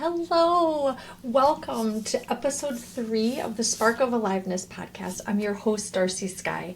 Hello, welcome to episode 3 of the Spark of Aliveness podcast. I'm your host, Darcy Skye.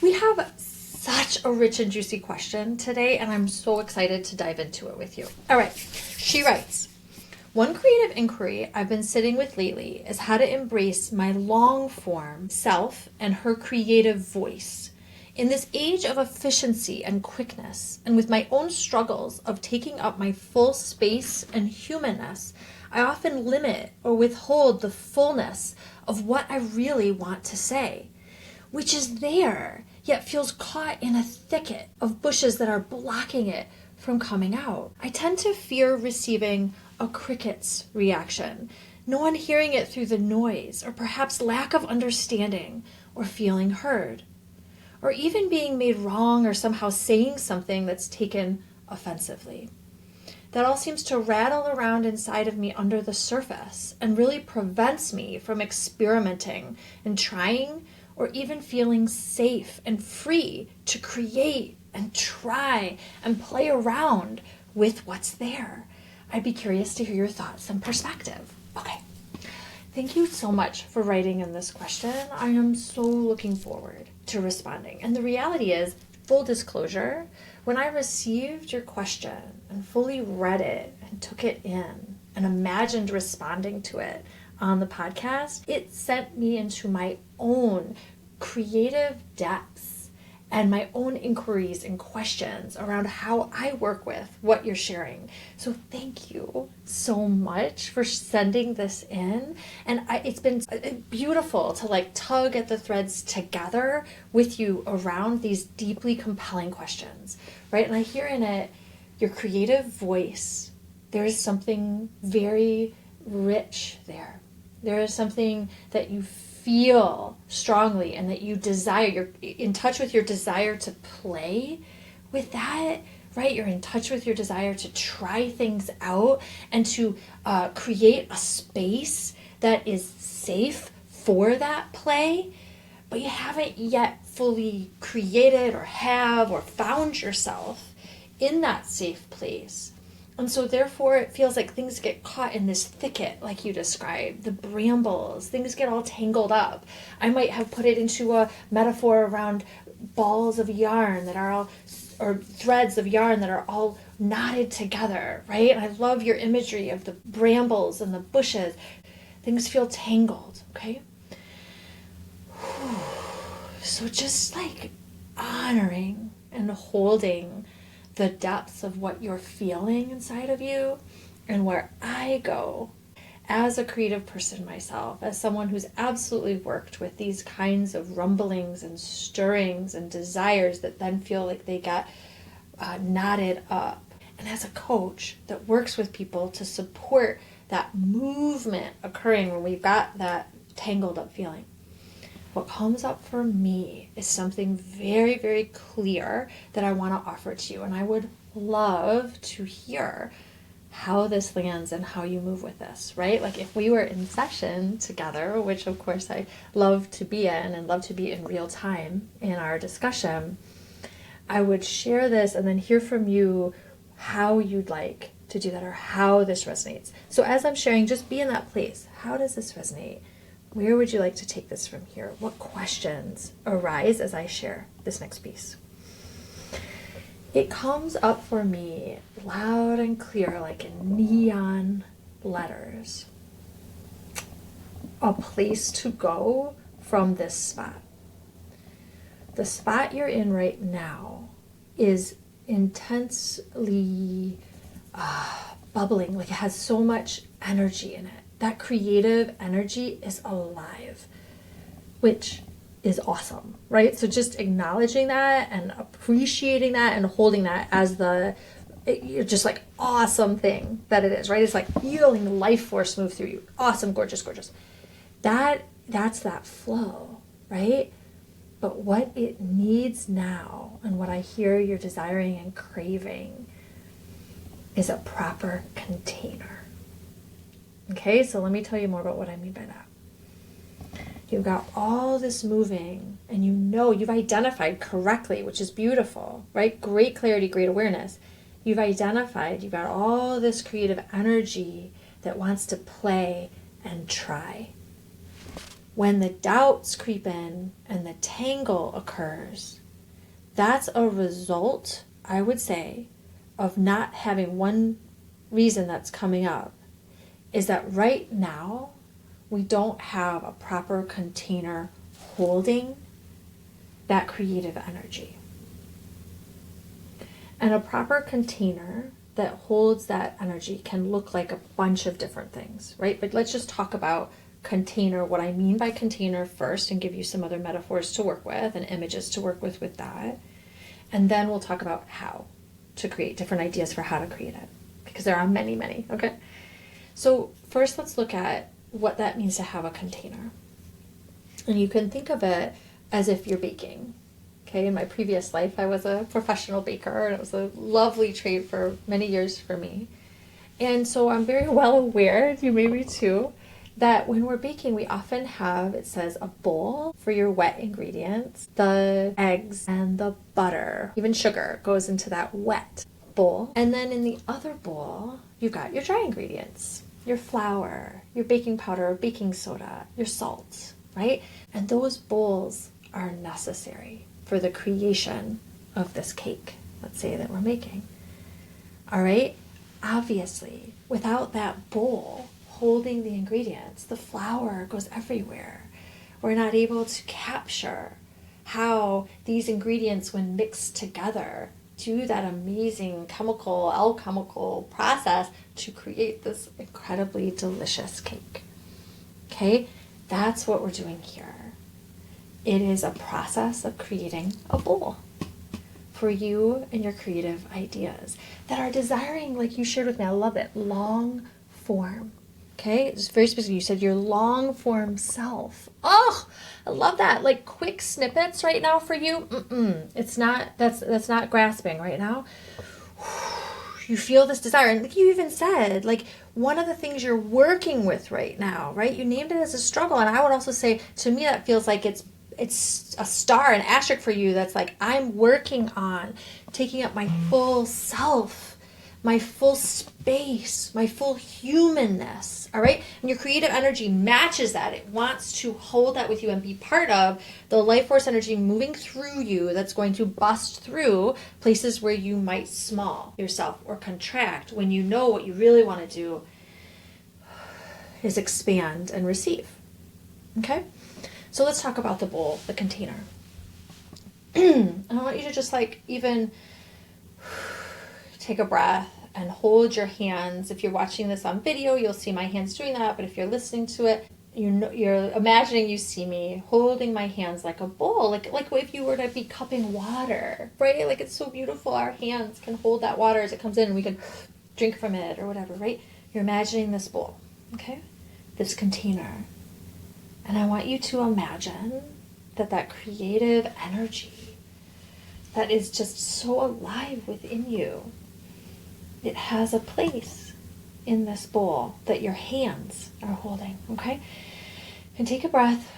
We have such a rich and juicy question today, and I'm so excited to dive into it with you. All right, she writes, one creative inquiry I've been sitting with lately is how to embrace my long-form self and her creative voice. In this age of efficiency and quickness, and with my own struggles of taking up my full space and humanness, I often limit or withhold the fullness of what I really want to say, which is there, yet feels caught in a thicket of bushes that are blocking it from coming out. I tend to fear receiving a cricket's reaction, no one hearing it through the noise, or perhaps lack of understanding or feeling heard, or even being made wrong or somehow saying something that's taken offensively. That all seems to rattle around inside of me under the surface and really prevents me from experimenting and trying or even feeling safe and free to create and try and play around with what's there. I'd be curious to hear your thoughts and perspective. Okay. Thank you so much for writing in this question. I am so looking forward to responding. And the reality is, full disclosure, when I received your question and fully read it and took it in and imagined responding to it on the podcast, it sent me into my own creative depths and my own inquiries and questions around how I work with what you're sharing. So thank you so much for sending this in. And it's been beautiful to tug at the threads together with you around these deeply compelling questions, right? And I hear in it your creative voice. There is something very rich there. There is something that you feel strongly and that you desire. You're in touch with your desire to play with that, right? You're in touch with your desire to try things out and to create a space that is safe for that play, but you haven't yet fully created or found yourself in that safe place. And so therefore it feels like things get caught in this thicket, like you described, the brambles, things get all tangled up. I might have put it into a metaphor around balls of yarn that are all, or threads of yarn that are all knotted together, right? And I love your imagery of the brambles and the bushes. Things feel tangled, okay? So just honoring and holding the depths of what you're feeling inside of you, and where I go as a creative person myself, as someone who's absolutely worked with these kinds of rumblings and stirrings and desires that then feel like they get knotted up. And as a coach that works with people to support that movement occurring when we've got that tangled up feeling. What comes up for me is something very, very clear that I want to offer to you. And I would love to hear how this lands and how you move with this, right? If we were in session together, which of course I love to be in and love to be in real time in our discussion, I would share this and then hear from you how you'd like to do that or how this resonates. So as I'm sharing, just be in that place. How does this resonate? Where would you like to take this from here? What questions arise as I share this next piece? It comes up for me loud and clear, like in neon letters. A place to go from this spot. The spot you're in right now is intensely bubbling, it has so much energy in it. That creative energy is alive, which is awesome, right? So just acknowledging that and appreciating that and holding that as just awesome thing that it is, right? It's feeling life force move through you. Awesome, gorgeous, gorgeous. That's that flow, right? But what it needs now and what I hear you're desiring and craving is a proper container. Okay, so let me tell you more about what I mean by that. You've got all this moving and you've identified correctly, which is beautiful, right? Great clarity, great awareness. You've got all this creative energy that wants to play and try. When the doubts creep in and the tangle occurs, that's a result, I would say, of not having one reason that's coming up is that right now we don't have a proper container holding that creative energy. And a proper container that holds that energy can look like a bunch of different things, right? But let's just talk about container, what I mean by container first, and give you some other metaphors to work with and images to work with that. And then we'll talk about how to create different ideas for how to create it, because there are many, many, okay? So first, let's look at what that means to have a container. And you can think of it as if you're baking. Okay, in my previous life, I was a professional baker, and it was a lovely trade for many years for me. And so I'm very well aware, you may be too, that when we're baking, we often have, it says, a bowl for your wet ingredients. The eggs and the butter, even sugar, goes into that wet bowl. And then in the other bowl, you've got your dry ingredients, your flour, your baking powder, baking soda, your salt, right? And those bowls are necessary for the creation of this cake, let's say, that we're making. All right? Obviously, without that bowl holding the ingredients, the flour goes everywhere. We're not able to capture how these ingredients, when mixed together, do that amazing alchemical process to create this incredibly delicious cake. Okay? That's what we're doing here. It is a process of creating a bowl for you and your creative ideas that are desiring, like you shared with me, I love it, long form. Okay, it's very specific. You said your long form self. Oh, I love that. Like quick snippets right now for you. It's not, that's not grasping right now. You feel this desire. And like you even said, like one of the things you're working with right now, right? You named it as a struggle. And I would also say, to me, that feels like it's a star, an asterisk for you. That's like, I'm working on taking up my full self, my full space, my full humanness, all right? And your creative energy matches that. It wants to hold that with you and be part of the life force energy moving through you that's going to bust through places where you might small yourself or contract when you know what you really want to do is expand and receive, okay? So let's talk about the bowl, the container. I want you to just like even take a breath and hold your hands. If you're watching this on video, you'll see my hands doing that. But if you're listening to it, you're imagining you see me holding my hands like a bowl, like if you were to be cupping water, right? Like it's so beautiful. Our hands can hold that water as it comes in and we can drink from it or whatever, right? You're imagining this bowl, okay? This container. And I want you to imagine that creative energy that is just so alive within you, it has a place in this bowl that your hands are holding, okay? And take a breath,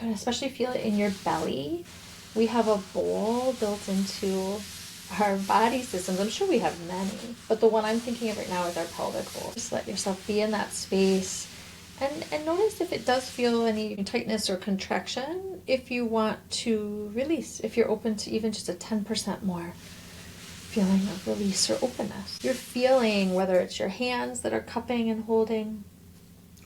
and especially feel it in your belly. We have a bowl built into our body systems. I'm sure we have many, but the one I'm thinking of right now is our pelvic bowl. Just let yourself be in that space. And notice if it does feel any tightness or contraction, if you want to release, if you're open to even just a 10% more feeling of release or openness. You're feeling whether it's your hands that are cupping and holding,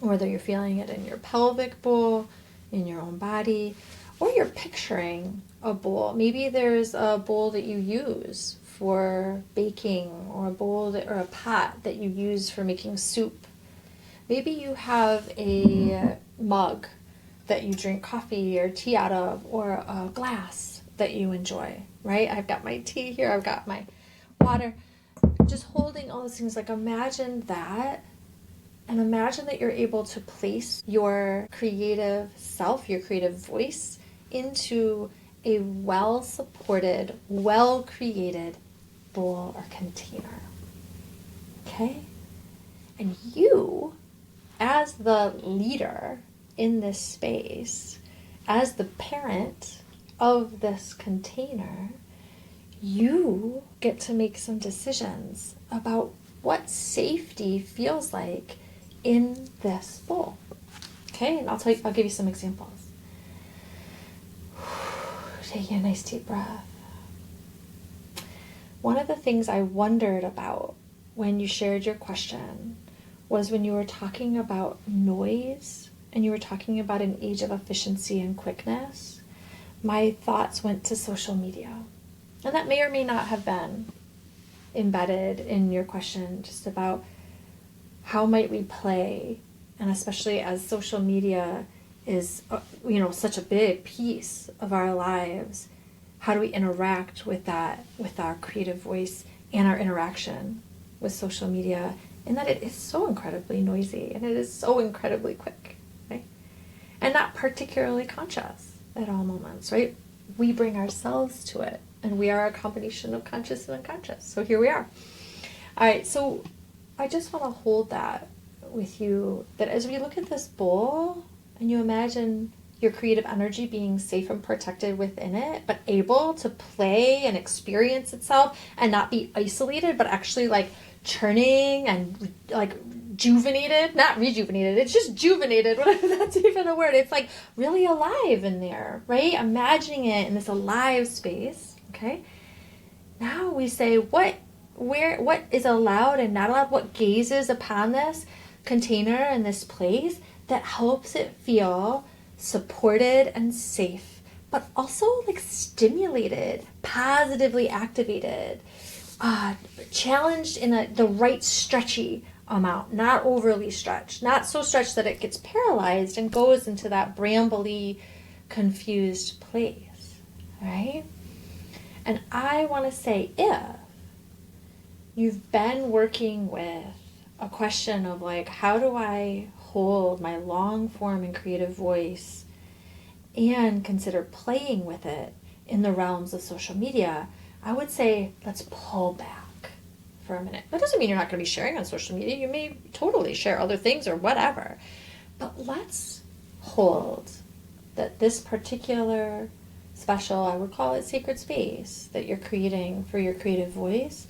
or whether you're feeling it in your pelvic bowl, in your own body, or you're picturing a bowl. Maybe there's a bowl that you use for baking, or a bowl or a pot that you use for making soup. Maybe you have a mug that you drink coffee or tea out of, or a glass that you enjoy, right? I've got my tea here, I've got my water. Just holding all those things, like imagine that, and imagine that you're able to place your creative self, your creative voice, into a well-supported, well-created bowl or container, okay? And you, as the leader in this space, as the parent of this container, you get to make some decisions about what safety feels like in this bowl. Okay, and I'll give you some examples. Taking a nice deep breath. One of the things I wondered about when you shared your question was when you were talking about noise and you were talking about an age of efficiency and quickness, my thoughts went to social media. And that may or may not have been embedded in your question, just about how might we play, and especially as social media is, such a big piece of our lives, how do we interact with that, with our creative voice and our interaction with social media, in that it is so incredibly noisy and it is so incredibly quick, right? And not particularly conscious at all moments, right? We bring ourselves to it, and we are a combination of conscious and unconscious. So here we are. All right, so I just want to hold that with you, that as we look at this bowl and you imagine your creative energy being safe and protected within it, but able to play and experience itself and not be isolated, but actually like churning and like rejuvenated, not rejuvenated, it's just juvenated, whatever that's even a word. It's like really alive in there, right? Imagining it in this alive space, okay? Now we say what is allowed and not allowed, what gazes upon this container and this place that helps it feel supported and safe, but also like stimulated, positively activated, challenged in the right stretchy amount, not overly stretched, not so stretched that it gets paralyzed and goes into that brambly, confused place, right? And I want to say, if you've been working with a question of like, how do I hold my long form and creative voice and consider playing with it in the realms of social media, I would say let's pull back for a minute. That doesn't mean you're not going to be sharing on social media. You may totally share other things or whatever, but let's hold that this particular special, I would call it sacred space, that you're creating for your creative voice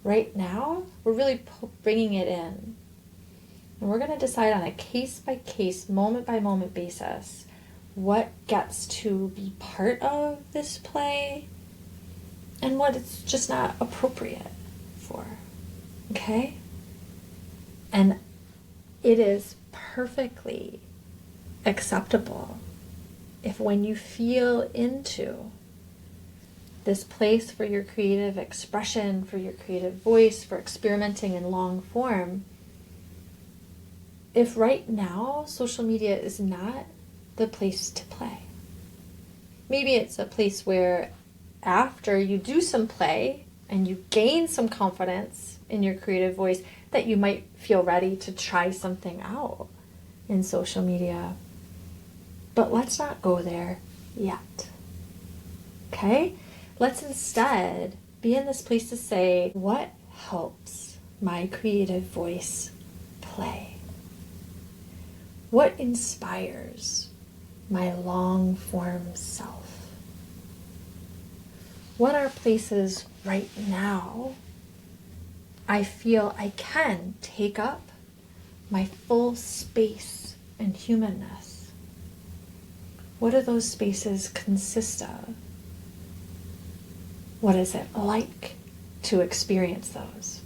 right now, we're really bringing it in. And we're going to decide on a case-by-case, moment-by-moment basis what gets to be part of this play and what it's just not appropriate for. Okay? And it is perfectly acceptable if when you feel into this place for your creative expression, for your creative voice, for experimenting in long form, if right now social media is not the place to play. Maybe it's a place where after you do some play and you gain some confidence in your creative voice, that you might feel ready to try something out in social media. But let's not go there yet. Okay? Let's instead be in this place to say, what helps my creative voice play? What inspires my long form self? What are places right now I feel I can take up my full space and humanness? What do those spaces consist of? What is it like to experience those?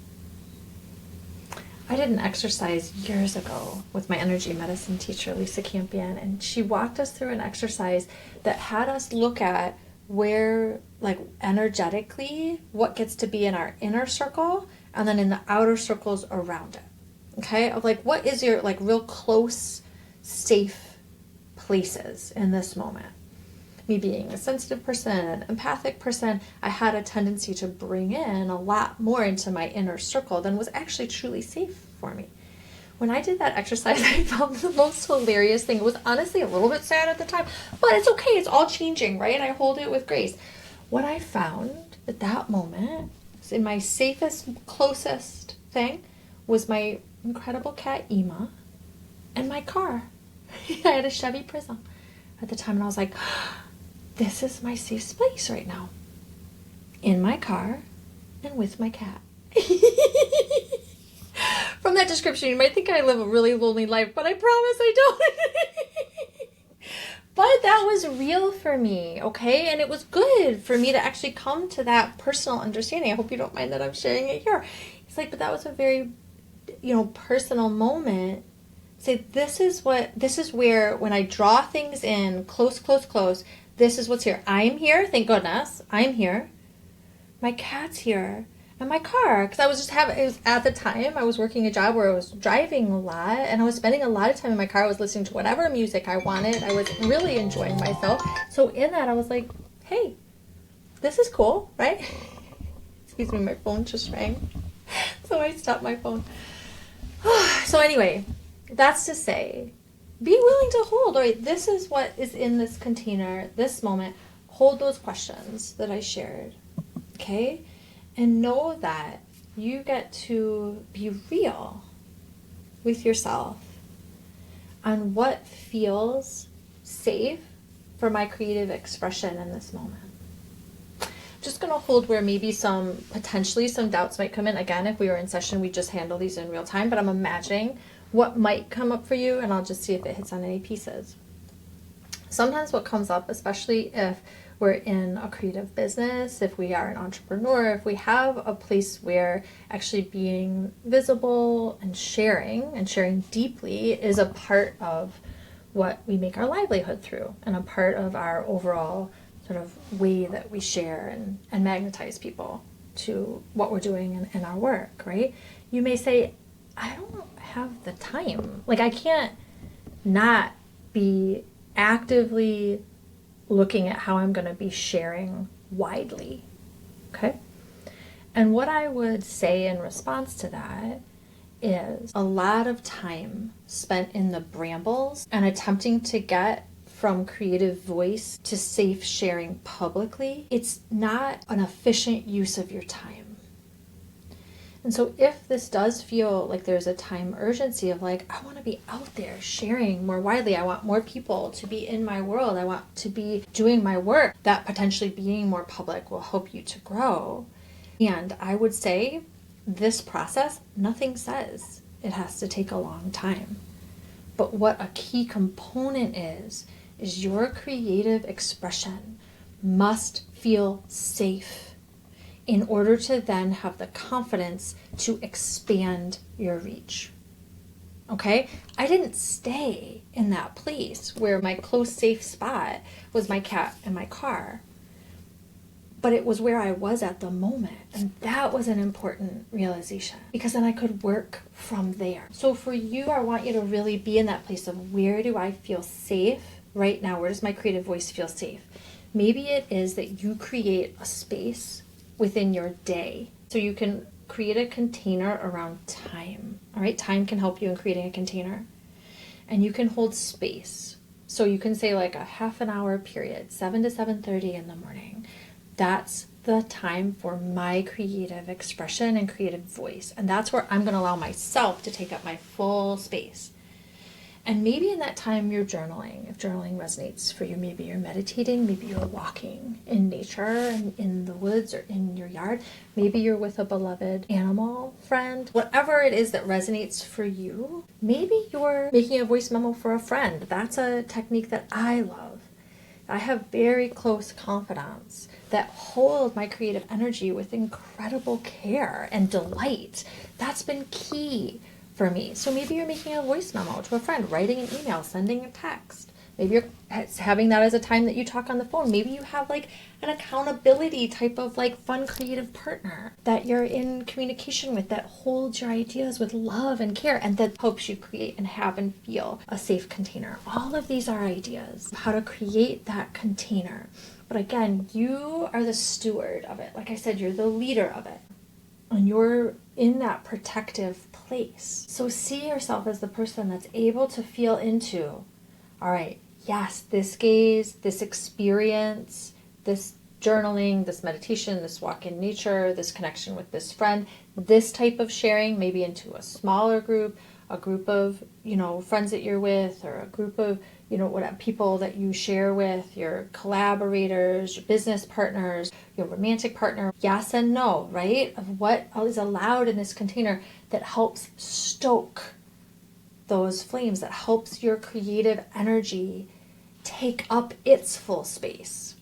I did an exercise years ago with my energy medicine teacher, Lisa Campion, and she walked us through an exercise that had us look at where, like, energetically, what gets to be in our inner circle and then in the outer circles around it. Okay? Of like, what is your, like, real close, safe places in this moment? Me being a sensitive person, an empathic person, I had a tendency to bring in a lot more into my inner circle than was actually truly safe for me. When I did that exercise, I found the most hilarious thing. It was honestly a little bit sad at the time, but it's okay. It's all changing, right? And I hold it with grace. What I found at that moment, in my safest, closest thing, was my incredible cat, Ema, and my car. I had a Chevy Prism at the time, and I was like, this is my safe space right now. In my car and with my cat. From that description, you might think I live a really lonely life, but I promise I don't. But that was real for me, okay? And it was good for me to actually come to that personal understanding. I hope you don't mind that I'm sharing it here. It's like, but that was a very, personal moment. Say, this is where, when I draw things in close, this is what's here. I'm here, thank goodness. I'm here. My cat's here. And my car, because at the time, I was working a job where I was driving a lot, and I was spending a lot of time in my car. I was listening to whatever music I wanted. I was really enjoying myself. So in that, I was like, hey, this is cool, right? Excuse me, my phone just rang. So I stopped my phone. So anyway, that's to say, be willing to hold, all right, this is what is in this container, this moment. Hold those questions that I shared, okay? And know that you get to be real with yourself on what feels safe for my creative expression in this moment. Just going to hold where maybe potentially some doubts might come in. Again, if we were in session, we just handle these in real time, but I'm imagining what might come up for you, and I'll just see if it hits on any pieces. Sometimes what comes up, especially if we're in a creative business, if we are an entrepreneur, if we have a place where actually being visible and sharing deeply is a part of what we make our livelihood through, and a part of our overall sort of way that we share and magnetize people to what we're doing in our work, right? You may say, I don't have the time. Like, I can't not be actively looking at how I'm going to be sharing widely, okay? And what I would say in response to that is a lot of time spent in the brambles and attempting to get from creative voice to safe sharing publicly. It's not an efficient use of your time. And so if this does feel like there's a time urgency of like, I want to be out there sharing more widely, I want more people to be in my world, I want to be doing my work, that potentially being more public will help you to grow. And I would say this process, nothing says it has to take a long time. But what a key component is your creative expression must feel safe in order to then have the confidence to expand your reach. Okay? I didn't stay in that place where my close, safe spot was my cat and my car, but it was where I was at the moment. And that was an important realization, because then I could work from there. So for you, I want you to really be in that place of, where do I feel safe right now? Where does my creative voice feel safe? Maybe it is that you create a space within your day. So you can create a container around time. All right, time can help you in creating a container. And you can hold space. So you can say like a half an hour period, 7 to 7:30 in the morning. That's the time for my creative expression and creative voice. And that's where I'm going to allow myself to take up my full space. And maybe in that time you're journaling, if journaling resonates for you. Maybe you're meditating, maybe you're walking in nature, in the woods or in your yard. Maybe you're with a beloved animal friend. Whatever it is that resonates for you. Maybe you're making a voice memo for a friend. That's a technique that I love. I have very close confidants that hold my creative energy with incredible care and delight. That's been key for me. So maybe you're making a voice memo to a friend, writing an email, sending a text. Maybe you're having that as a time that you talk on the phone. Maybe you have like an accountability type of like fun creative partner that you're in communication with, that holds your ideas with love and care, and that helps you create and have and feel a safe container. All of these are ideas of how to create that container. But again, you are the steward of it. Like I said, you're the leader of it. And you're in that protective place. So see yourself as the person that's able to feel into, all right, yes, this gaze, this experience, this journaling, this meditation, this walk in nature, this connection with this friend, this type of sharing, maybe into a smaller group, a group of, friends that you're with, or a group of, what people that you share with, your collaborators, your business partners, your romantic partner. Yes and no, right? Of what is allowed in this container. that helps stoke those flames, that helps your creative energy take up its full space,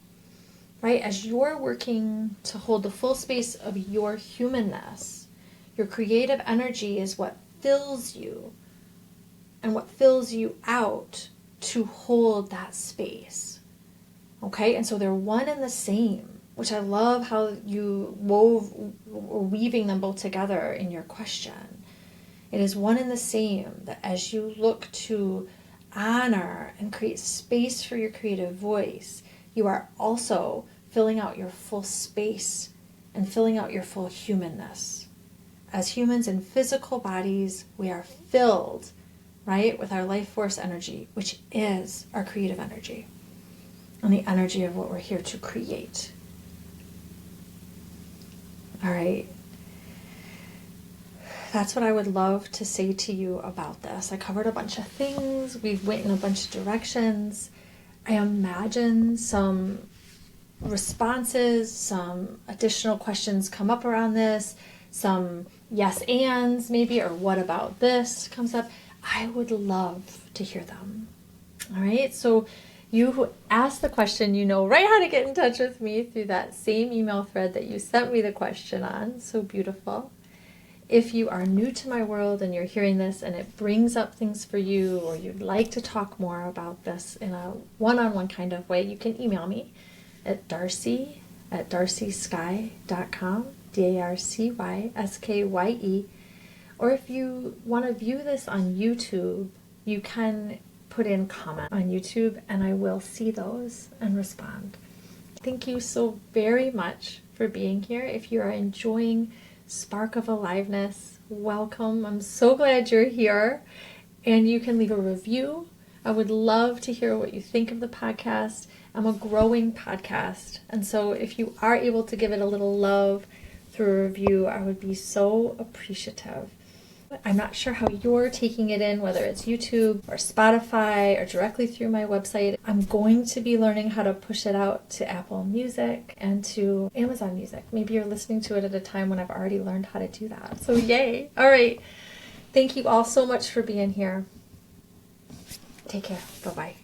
right? As you're working to hold the full space of your humanness, your creative energy is what fills you and what fills you out to hold that space. Okay? And so they're one and the same, which I love how you weaving them both together in your question. It is one and the same, that as you look to honor and create space for your creative voice, you are also filling out your full space and filling out your full humanness. As humans in physical bodies, we are filled, right, with our life force energy, which is our creative energy and the energy of what we're here to create. All right. That's what I would love to say to you about this. I covered a bunch of things. We've went in a bunch of directions. I imagine some responses, some additional questions come up around this, some yes ands maybe, or what about this comes up. I would love to hear them. All right. So you who asked the question, you know right how to get in touch with me through that same email thread that you sent me the question on. So beautiful. If you are new to my world and you're hearing this and it brings up things for you, or you'd like to talk more about this in a one-on-one kind of way, you can email me at darcysskye.com, DarcySkye. Or if you want to view this on YouTube, you can put in comment on YouTube and I will see those and respond. Thank you so very much for being here. If you are enjoying Spark of Aliveness, welcome. I'm so glad you're here. And you can leave a review. I would love to hear what you think of the podcast. I'm a growing podcast. And so if you are able to give it a little love through a review, I would be so appreciative. I'm not sure how you're taking it in, whether it's YouTube or Spotify or directly through my website. I'm going to be learning how to push it out to Apple Music and to Amazon Music. Maybe you're listening to it at a time when I've already learned how to do that. So yay. All right. Thank you all so much for being here. Take care. Bye-bye.